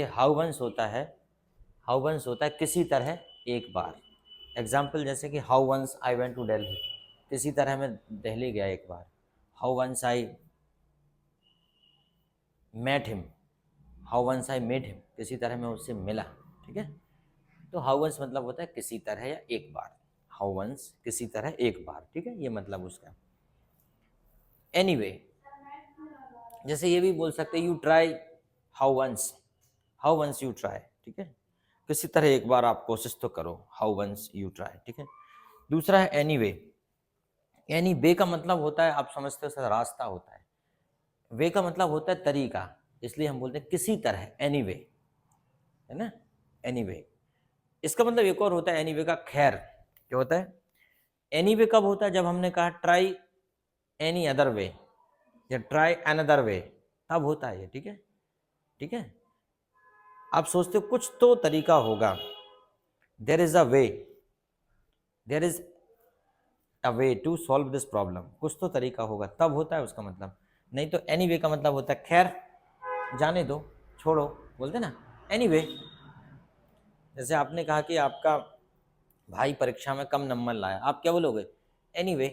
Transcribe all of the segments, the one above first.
How once होता है, how once होता है किसी तरह एक बार। एग्जाम्पल जैसे कि how once I went to Delhi, किसी तरह मैं दिल्ली गया एक बार। How once I met him, how once I met him, किसी तरह मैं उससे मिला। ठीक है, तो हाउ वंस मतलब होता है किसी तरह या एक बार। हाउ वंस किसी तरह एक बार, ठीक है, ये मतलब उसका। एनीवे जैसे ये भी बोल सकते you try how once, how once you try, ठीक है, किसी तरह एक बार आप कोशिश तो करो, हाउ वंस यू ट्राई, ठीक है। दूसरा है एनीवे, एनी वे का मतलब होता है, आप समझते हो सर, रास्ता होता है। वे का मतलब होता है तरीका, इसलिए हम बोलते हैं किसी तरह, एनीवे, है ना, एनीवे। इसका मतलब एक और होता है एनीवे का, खैर। क्या होता है एनीवे? कब होता है? जब हमने कहा ट्राई एनी अदर वे या ट्राई अनदर वे, तब होता है ये, ठीक है, ठीक है। आप सोचते हो कुछ तो तरीका होगा, there is a way, there is a way to solve this problem, कुछ तो तरीका होगा, तब होता है उसका मतलब। नहीं तो एनी वे का मतलब होता है खैर, जाने दो, छोड़ो, बोलते ना एनी वे। जैसे आपने कहा कि आपका भाई परीक्षा में कम नंबर लाया, आप क्या बोलोगे? Any way.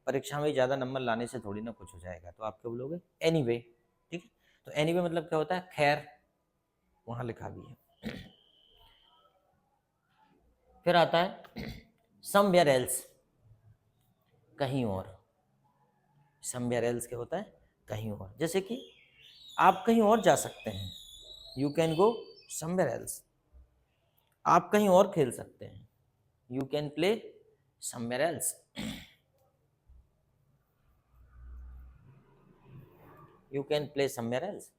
परीक्षा में ज़्यादा नंबर लाने से थोड़ी ना कुछ हो जाएगा, तो आप क्या बोलोगे? एनी वे, ठीक है। तो एनी वे मतलब क्या होता है? खैर, वहाँ लिखा भी है। फिर आता है समवेयर एल्स, कहीं और। समवेयर एल्स क्या होता है? कहीं और। जैसे कि आप कहीं और जा सकते हैं, you can go somewhere else. आप कहीं और खेल सकते हैं, you can play somewhere else. You can play somewhere else.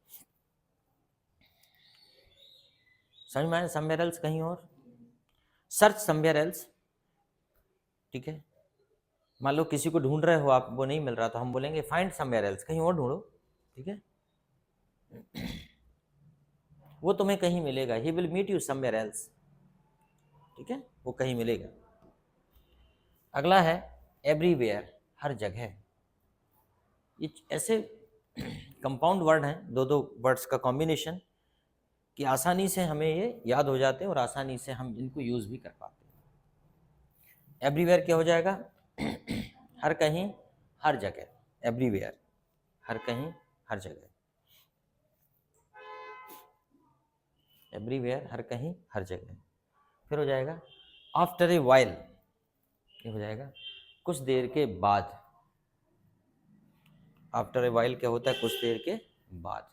समझ में आया? समवेयर एल्स, कहीं और। सर्च समवेयर एल्स, ठीक है। मान लो किसी को ढूंढ रहे हो आप, वो नहीं मिल रहा, तो हम बोलेंगे फाइंड समवेयर एल्स, कहीं और ढूंढो, ठीक है। वो तुम्हें कहीं मिलेगा, he will meet you somewhere else, ठीक है, वो कहीं मिलेगा। अगला है एवरीवेयर, हर जगह। ये ऐसे कंपाउंड वर्ड हैं, दो दो वर्ड्स का कॉम्बिनेशन, कि आसानी से हमें ये याद हो जाते हैं और आसानी से हम इनको यूज भी कर पाते हैं। एवरीवेयर क्या हो जाएगा? हर कहीं, हर जगह। एवरीवेयर, हर कहीं, हर जगह। एवरीवेयर, हर कहीं, हर जगह। फिर हो जाएगा आफ्टर ए वाइल, ये हो जाएगा कुछ देर के बाद। आफ्टर ए वाइल क्या होता है? कुछ देर के बाद।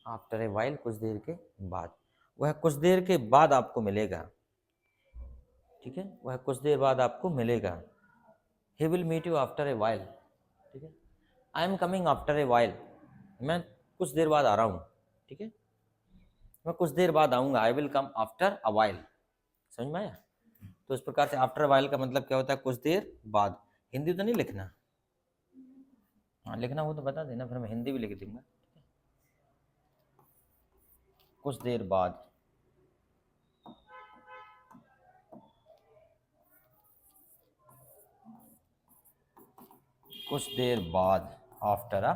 आफ्टर ए वाइल, कुछ देर के बाद। वह कुछ देर के बाद आपको मिलेगा, ठीक है, वह कुछ देर बाद आपको मिलेगा। He will meet you after a while, ठीक है। I am coming after a while, मैं कुछ देर बाद आ रहा हूँ, ठीक है, मैं कुछ देर बाद आऊँगा। I will come after a while. समझ में आया? तो इस प्रकार से आफ्टर वाइल का मतलब क्या होता है? कुछ देर बाद। हिंदी तो नहीं लिखना, हाँ लिखना हो तो बता देना, फिर मैं हिंदी भी लिख दूंगा। कुछ देर बाद, कुछ देर बाद, आफ्टर अ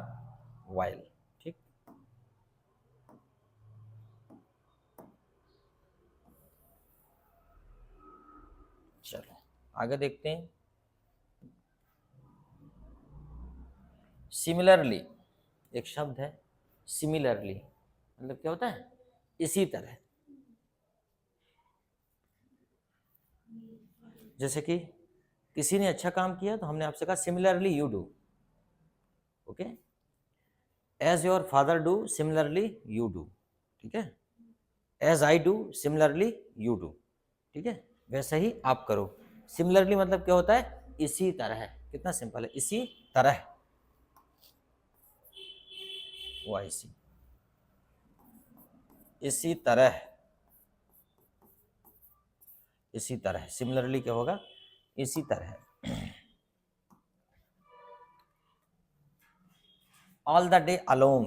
वाइल, ठीक। चलो आगे देखते हैं। सिमिलरली, एक शब्द है सिमिलरली, मतलब क्या होता है? इसी तरह। जैसे कि किसी ने अच्छा काम किया तो हमने आपसे कहा similarly you do, okay. As your father do similarly you do, ठीक है। As I do similarly you do, ठीक है, वैसे ही आप करो। सिमिलरली मतलब क्या होता है? इसी तरह। कितना सिंपल है, इसी तरह, वाइसी, इसी तरह, इसी तरह। सिमिलरली क्या होगा? इसी तरह। All the day along,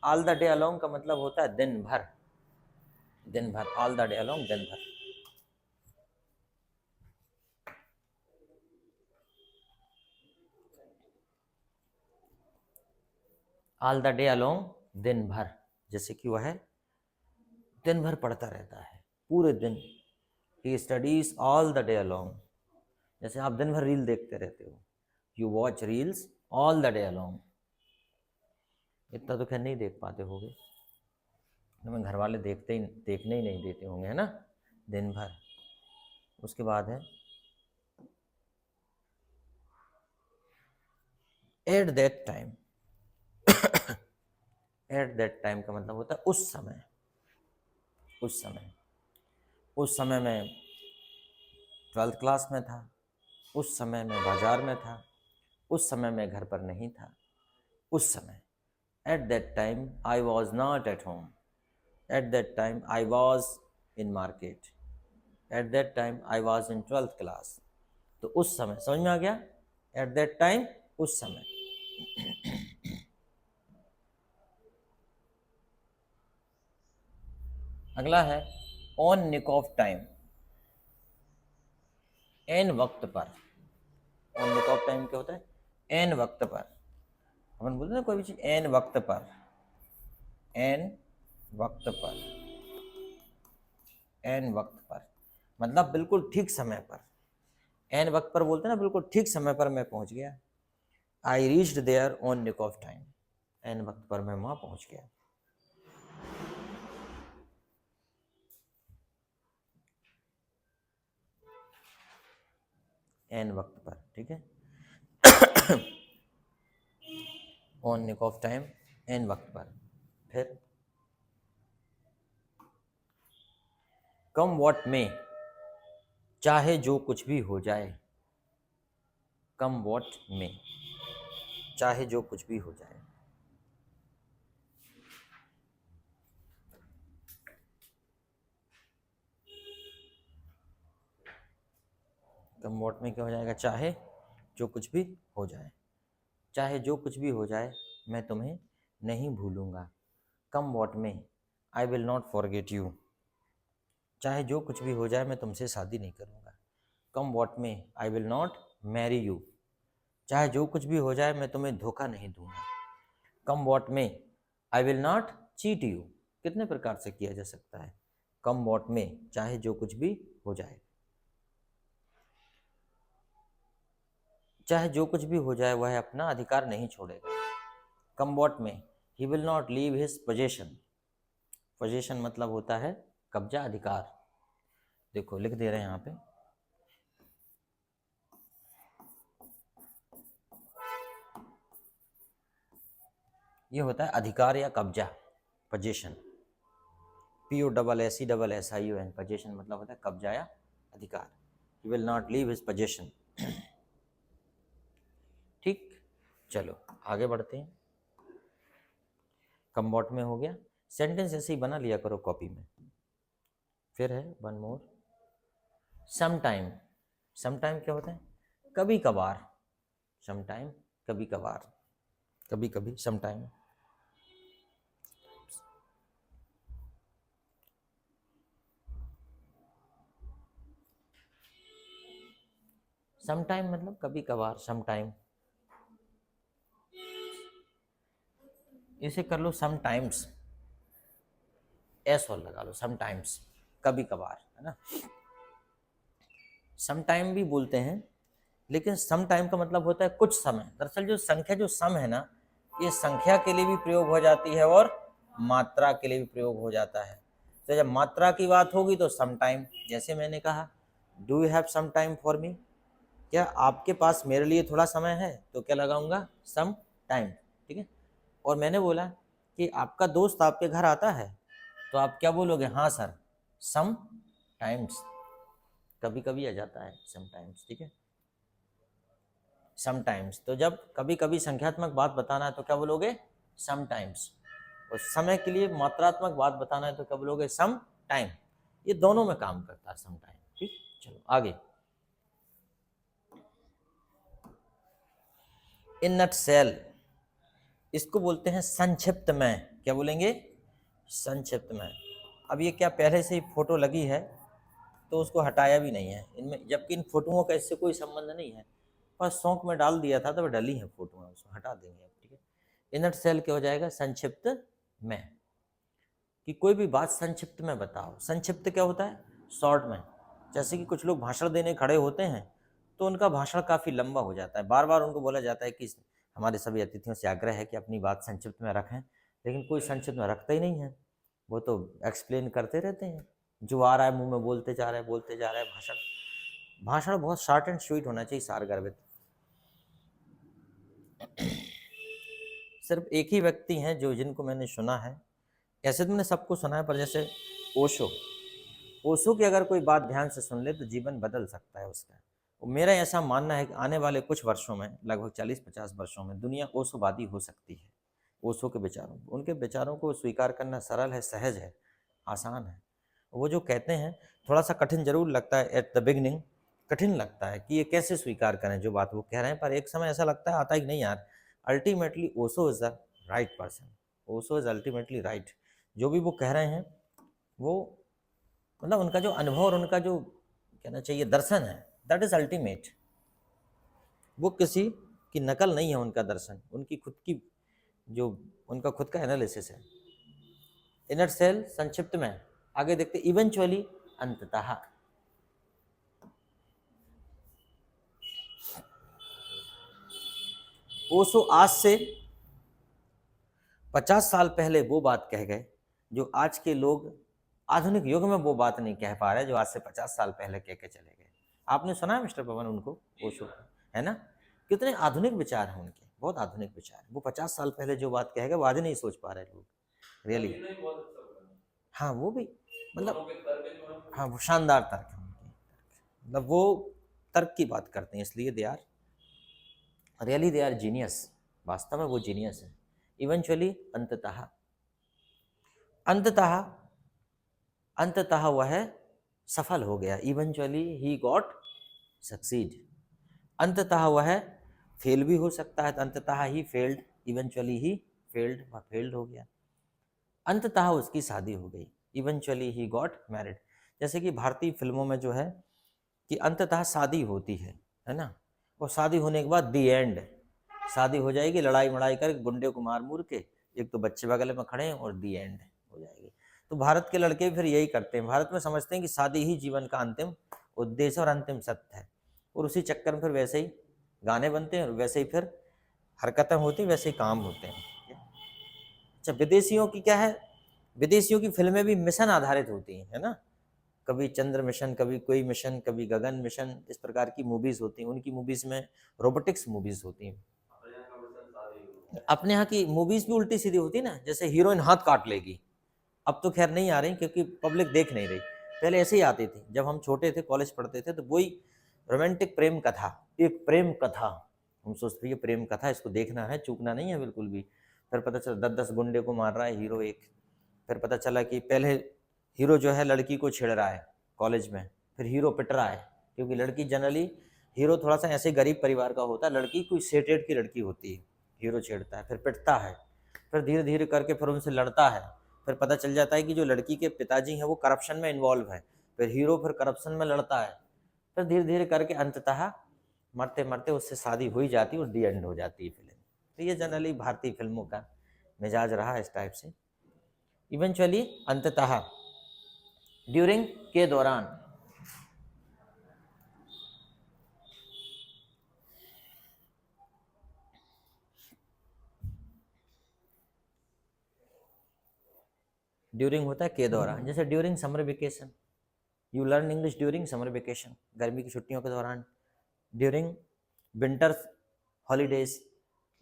all the day along का मतलब होता है दिन भर, दिन भर। ऑल द डे अलोंग, दिन भर। ऑल द डे अलोंग, दिन भर, जैसे कि वह दिन भर पढ़ता रहता है, पूरे दिन। He studies all the day along, जैसे आप दिन भर रील देखते रहते हो, you watch reels all the day along. इतना तो खैर नहीं देख पाते होगे, हमें घर वाले देखने ही नहीं देते होंगे, है ना, दिन भर। उसके बाद है at that time. At that time का मतलब होता है उस समय। उस समय, उस समय मैं 12th क्लास में था, उस समय मैं बाजार में था, उस समय मैं घर पर नहीं था, उस समय। At that time I was not at home, at that time I was in market, at that time I was in 12th class. तो उस समय, समझ में आ गया, एट दैट टाइम, उस समय। अगला है ऑन निक ऑफ टाइम, एन वक्त पर। ऑन निक ऑफ टाइम क्या होता है? एन वक्त पर। अपन बोलते हैं ना कोई भी चीज एन वक्त पर, एन वक्त पर, एन वक्त पर मतलब बिल्कुल ठीक समय पर। एन वक्त पर बोलते हैं ना, बिल्कुल ठीक समय पर मैं पहुंच गया। I reached there on nick of time, एन वक्त पर मैं वहां पहुंच गया। एन वक्त पर, ठीक है। ऑन निक ऑफ टाइम, एन वक्त पर। फिर कम व्हाट में, चाहे जो कुछ भी हो जाए। कम व्हाट में, चाहे जो कुछ भी हो जाए। कम व्हाट में क्या हो जाएगा? चाहे जो कुछ भी हो जाए। चाहे जो कुछ भी हो जाए मैं तुम्हें नहीं भूलूंगा। कम व्हाट में, I will not forget you. चाहे जो कुछ भी हो जाए मैं तुमसे शादी नहीं करूंगा। कम व्हाट में, I will not marry you. चाहे जो कुछ भी हो जाए मैं तुम्हें धोखा नहीं दूंगा। कम व्हाट में, I will not cheat you. कितने प्रकार से किया जा सकता है? कम व्हाट में, चाहे जो कुछ भी हो जाए। चाहे जो कुछ भी हो जाए वह अपना अधिकार नहीं छोड़ेगा। कम व्हाट में, he will not leave his possession. Possession मतलब होता है कब्जा, अधिकार। देखो लिख दे रहे हैं यहाँ पे, ये होता है अधिकार या कब्जा, पोजेशन। POSSESSION, पोजेशन मतलब होता है कब्जा या अधिकार। He will not leave his possession. ठीक, चलो आगे बढ़ते हैं। कम व्हाट में हो गया। सेंटेंस ऐसे ही बना लिया करो कॉपी में। फिर है one more, some time. Some time क्या होता है? कभी कभार। सम टाइम, कभी कभार, कभी कभी, सम टाइम। सम टाइम मतलब कभी कभार, सम टाइम। इसे कर लो सम टाइम्स, एस और लगा लो, सम टाइम्स, कभी कभार, है ना। सम टाइम भी बोलते हैं, लेकिन सम टाइम का मतलब होता है कुछ समय। दरअसल जो संख्या, जो सम है ना, ये संख्या के लिए भी प्रयोग हो जाती है और मात्रा के लिए भी प्रयोग हो जाता है। तो जब मात्रा की बात होगी तो सम टाइम, जैसे मैंने कहा do you have some time for me, क्या आपके पास मेरे लिए थोड़ा समय है, तो क्या लगाऊंगा? सम टाइम, ठीक है। और मैंने बोला कि आपका दोस्त आपके घर आता है, तो आप क्या बोलोगे? हाँ सर, सम टाइम्स, कभी कभी आ जाता है समटाइम्स, ठीक है। समटाइम्स, तो जब कभी कभी संख्यात्मक बात बताना है तो क्या बोलोगे? समटाइम्स। और समय के लिए मात्रात्मक बात बताना है तो क्या बोलोगे? Some time. ये दोनों में काम करता है सम टाइम, ठीक। चलो आगे, इन नट सेल, इसको बोलते हैं संक्षिप्त में। क्या बोलेंगे? संक्षिप्त में। अब ये क्या पहले से ही फोटो लगी है तो उसको हटाया भी नहीं है इनमें, जबकि इन फोटोओं का इससे कोई संबंध नहीं है, बस शौक में डाल दिया था तो डली है फोटो, उसको हटा देंगे अब, ठीक है। इन सेल क्या हो जाएगा, संक्षिप्त में, कि कोई भी बात संक्षिप्त में बताओ। संक्षिप्त क्या होता है, शॉर्ट में। जैसे कि कुछ लोग भाषण देने खड़े होते हैं तो उनका भाषण काफ़ी लंबा हो जाता है, बार बार उनको बोला जाता है कि हमारे सभी अतिथियों से आग्रह है कि अपनी बात संक्षिप्त में रखें, लेकिन कोई संक्षिप्त में रखता ही नहीं है, वो तो एक्सप्लेन करते रहते हैं, जो आ रहा है मुंह में बोलते जा रहे हैं बोलते जा रहे हैं। भाषण बहुत शॉर्ट एंड स्वीट होना चाहिए, सारगर्भित। सिर्फ एक ही व्यक्ति हैं जो जिनको मैंने सुना है, ऐसे तो मैंने सबको सुना है, पर जैसे ओशो की अगर कोई बात ध्यान से सुन ले तो जीवन बदल सकता है उसका। मेरा ऐसा मानना है कि आने वाले कुछ वर्षों में, लगभग 40-50 वर्षों में, दुनिया ओशोवादी हो सकती है। ओशो के विचारों, उनके विचारों को स्वीकार करना सरल है, सहज है, आसान है। वो जो कहते हैं थोड़ा सा कठिन जरूर लगता है एट द बिगनिंग, कठिन लगता है कि ये कैसे स्वीकार करें जो बात वो कह रहे हैं, पर एक समय ऐसा लगता है आता है कि नहीं यार, ultimately Osho is the right person, Osho is ultimately right. जो भी वो कह रहे हैं वो, मतलब उनका जो अनुभव और उनका जो कहना चाहिए दर्शन है, दैट इज अल्टीमेट। वो किसी की नकल नहीं है उनका दर्शन, उनकी खुद की जो उनका खुद का एनालिसिस है। इनर सेल संक्षिप्त में, आगे देखते इवेंचुअली, अंततः। ओशो आज से 50 साल पहले वो बात कह गए जो आज के लोग आधुनिक युग में वो बात नहीं कह पा रहे जो आज से 50 साल पहले कह के चले गए। आपने सुना है मिस्टर पवन उनको, ओशो, है ना? कितने आधुनिक विचार हैं उनके, बहुत आधुनिक विचार। वो 50 साल पहले जो बात कह गए वो आज नहीं सोच पा रहे लोग, रियली। हाँ वो भी, मतलब हाँ वो शानदार तर्क है उनके, मतलब वो तर्क की बात करते हैं, इसलिए they are really, they are genius. वास्तव में वो जीनियस है। इवेंचुअली, अंततः, अंततः, अंततः वह सफल हो गया। Eventually he got succeed. अंततः वह फेल भी हो सकता है, अंततः he failed, eventually he failed, वह फेल्ड हो गया। अंततः उसकी शादी हो गई, इवेंचुअली ही गॉट मैरिड। जैसे कि भारतीय फिल्मों में जो है कि अंततः शादी होती है ना, और शादी होने के बाद दी एंड, शादी हो जाएगी, लड़ाई मड़ाई कर गुंडे को मार मूर के, एक तो बच्चे बगल में खड़े हैं, और दी एंड हो जाएगी। तो भारत के लड़के फिर यही करते हैं, भारत में समझते हैं कि शादी ही जीवन का अंतिम उद्देश्य और अंतिम सत्य है, और उसी चक्कर में फिर वैसे ही गाने बनते हैं और वैसे ही फिर हरकतें होती हैं, वैसे ही काम होते हैं। अच्छा, विदेशियों की क्या है, विदेशियों की फिल्में भी मिशन आधारित होती हैं, है ना? कभी चंद्र मिशन, कभी कोई मिशन, कभी गगन मिशन, इस प्रकार की मूवीज होती हैं। उनकी मूवीज में रोबोटिक्स मूवीज होती हैं। अपने यहाँ की मूवीज भी उल्टी सीधी होती है ना, जैसे हीरोइन हाथ काट लेगी। अब तो खैर नहीं आ रही क्योंकि पब्लिक देख नहीं रही, पहले ऐसे ही आती थी जब हम छोटे थे, कॉलेज पढ़ते थे, तो वही रोमांटिक प्रेम कथा, एक प्रेम कथा, हम सोचते थे प्रेम कथा, इसको देखना है, चूकना नहीं है बिल्कुल भी। फिर पता चला 10-10 गुंडे को मार रहा है हीरो एक। फिर पता चला कि पहले हीरो जो है लड़की को छेड़ रहा है कॉलेज में, फिर हीरो पिट रहा है, क्योंकि लड़की जनरली, हीरो थोड़ा सा ऐसे गरीब परिवार का होता है, लड़की कोई सेटेड की लड़की होती है, हीरो छेड़ता है, फिर पिटता है, फिर धीरे धीरे करके फिर उनसे लड़ता है। फिर पता चल जाता है कि जो लड़की के पिताजी हैं वो करप्शन में इन्वॉल्व है, फिर हीरो फिर करप्शन में लड़ता है, फिर धीरे धीरे करके अंततः मरते मरते उससे शादी हो ही जाती है और दी एंड हो जाती है फिल्म। तो ये जनरली भारतीय फिल्मों का मिजाज रहा इस टाइप से। इवेंचुअली, अंततः, ड्यूरिंग के दौरान, ड्यूरिंग होता है के दौरान, जैसे during summer vacation, you learn English during summer vacation, गर्मी की छुट्टियों के दौरान। During winter holidays,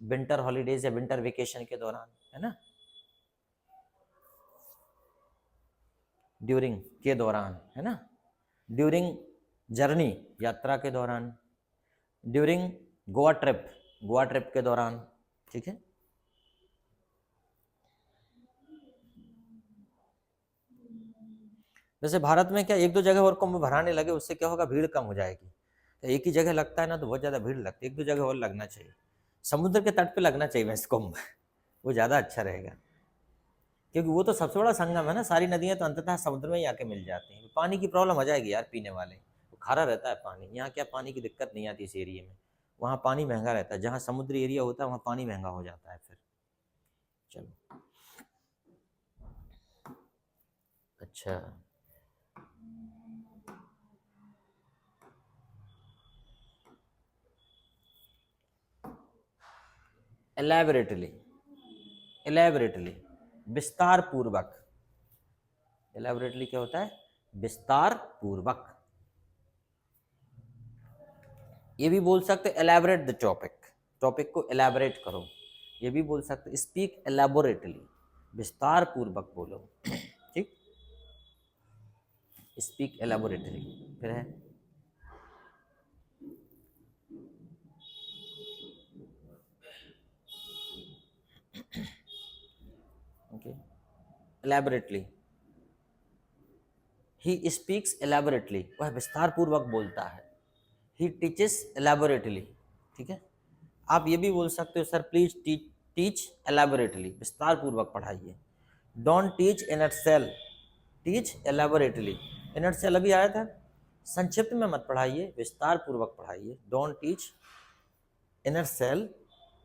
winter holidays या विंटर वेकेशन के दौरान, है ना? ड्यूरिंग के दौरान, है ना? ड्यूरिंग जर्नी, यात्रा के दौरान। During Goa trip, Goa trip के दौरान, ठीक है? जैसे भारत में क्या एक दो जगह और कुंभ भराने लगे, उससे क्या होगा, भीड़ कम हो जाएगी। तो एक ही जगह लगता है ना तो बहुत ज़्यादा भीड़ लगती है, एक दो जगह और लगना चाहिए। समुद्र के तट पे लगना चाहिए वैसे कुंभ, वो ज़्यादा अच्छा रहेगा, क्योंकि वो तो सबसे बड़ा संगम है ना, सारी नदियाँ तो अंततः समुद्र में ही आके मिल जाती हैं। पानी की प्रॉब्लम हो जाएगी यार, पीने वाले, वो खारा रहता है पानी। यहाँ क्या पानी की दिक्कत नहीं आती इस एरिया में, वहाँ पानी महंगा रहता है, जहाँ समुद्री एरिया होता है वहाँ पानी महंगा हो जाता है फिर, चलो अच्छा, एलैबोरेटली, एलैबोरेटली, विस्तार पूर्वक। एलैबोरेटली क्या होता है? विस्तार पूर्वक। ये भी बोल सकते एलैबोरेट द टॉपिक, टॉपिक को एलैबोरेट करो। ये भी बोल सकते स्पीक एलैबोरेटली, विस्तार पूर्वक बोलो। ठीक, स्पीक एलैबोरेटली। फिर है okay, elaborately, he speaks elaborately, वह विस्तार पूर्वक बोलता है। ही टीचेस एलैबोरेटली, ठीक है। आप ये भी बोल सकते हो सर प्लीज टीच एलैबोरेटली, विस्तार पूर्वक पढ़ाइए। Don't teach in a cell, teach elaborately. In a cell अभी आया था, संक्षिप्त में मत पढ़ाइए, विस्तार पूर्वक पढ़ाइए। Don't teach in a cell,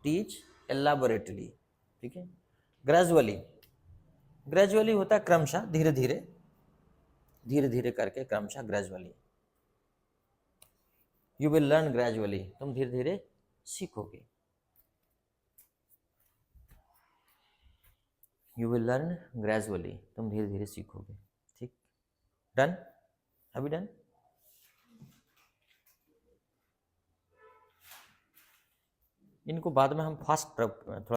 teach elaborately, ठीक है। ग्रेजुअली, ग्रेजुअली होता है क्रमशः, धीरे धीरे, धीरे धीरे करके, क्रमशः, gradually. You will learn gradually, तुम धीरे धीरे सीखोगे। यू विल लर्न ग्रेजुअली, तुम धीरे धीरे सीखोगे। ठीक, डन, अभी डन। इनको बाद में हम फास्ट थोड़ा